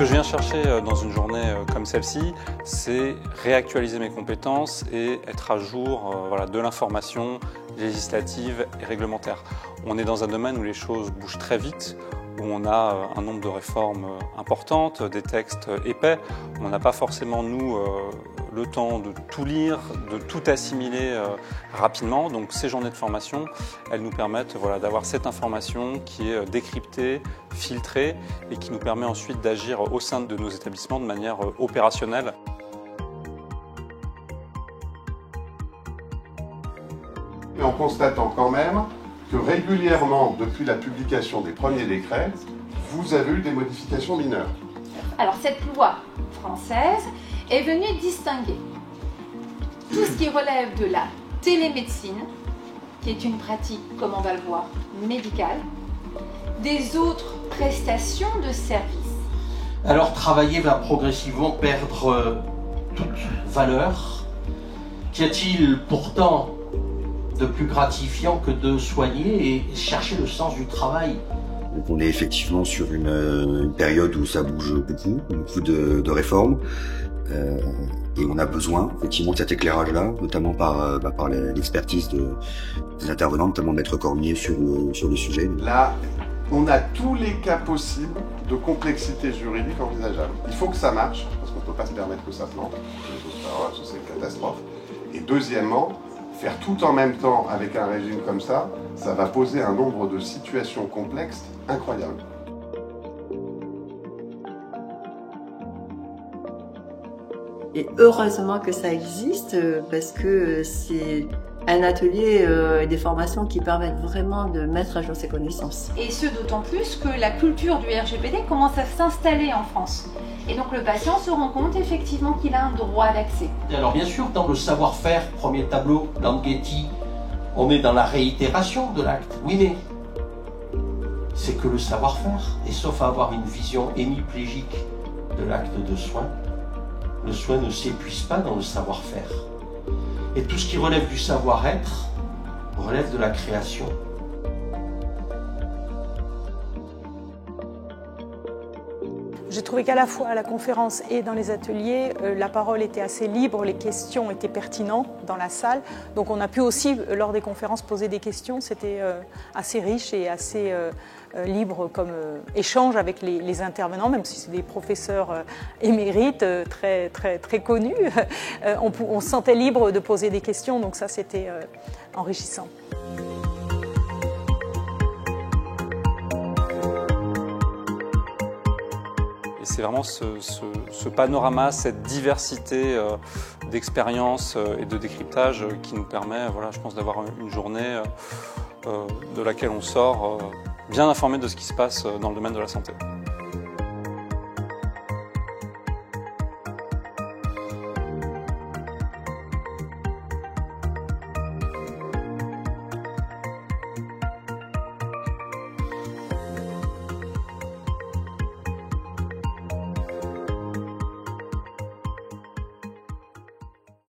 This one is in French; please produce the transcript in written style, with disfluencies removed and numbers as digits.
que je viens chercher dans une journée comme celle-ci, c'est réactualiser mes compétences et être à jour de l'information législative et réglementaire. On est dans un domaine où les choses bougent très vite, où on a un nombre de réformes importantes, des textes épais. On n'a pas forcément, nous, le temps de tout lire, de tout assimiler rapidement. Donc ces journées de formation, elles nous permettent d'avoir cette information qui est décryptée, filtrée et qui nous permet ensuite d'agir au sein de nos établissements de manière opérationnelle. En constatant quand même que régulièrement, depuis la publication des premiers décrets, vous avez eu des modifications mineures. Alors cette loi française est venue distinguer tout ce qui relève de la télémédecine, qui est une pratique, comme on va le voir, médicale, des autres prestations de services. Alors travailler va progressivement perdre toute valeur. Qu'y a-t-il pourtant de plus gratifiant que de soigner et chercher le sens du travail? Donc on est effectivement sur une période où ça bouge beaucoup de réformes, et on a besoin effectivement de cet éclairage-là, notamment par l'expertise des intervenants, notamment Maître Cormier sur le sujet. Là, on a tous les cas possibles de complexité juridique envisageable. Il faut que ça marche, parce qu'on ne peut pas se permettre que ça plante, c'est une catastrophe. Et deuxièmement, faire tout en même temps avec un régime comme ça, ça va poser un nombre de situations complexes incroyables. Et heureusement que ça existe, parce que c'est un atelier et des formations qui permettent vraiment de mettre à jour ses connaissances. Et ce d'autant plus que la culture du RGPD commence à s'installer en France. Et donc le patient se rend compte effectivement qu'il a un droit d'accès. Alors bien sûr, dans le savoir-faire, premier tableau, Landgetti, on est dans la réitération de l'acte. Oui, mais c'est que le savoir-faire. Et sauf à avoir une vision hémiplégique de l'acte de soin, le soin ne s'épuise pas dans le savoir-faire. Et tout ce qui relève du savoir-être relève de la création. J'ai trouvé qu'à la fois à la conférence et dans les ateliers, la parole était assez libre, les questions étaient pertinentes dans la salle. Donc on a pu aussi, lors des conférences, poser des questions. C'était assez riche et assez libre comme échange avec les intervenants, même si c'est des professeurs émérites, très connus. On se sentait libre de poser des questions, donc ça c'était enrichissant. Et c'est vraiment ce panorama, cette diversité d'expériences et de décryptage qui nous permet, je pense, d'avoir une journée de laquelle on sort bien informé de ce qui se passe dans le domaine de la santé.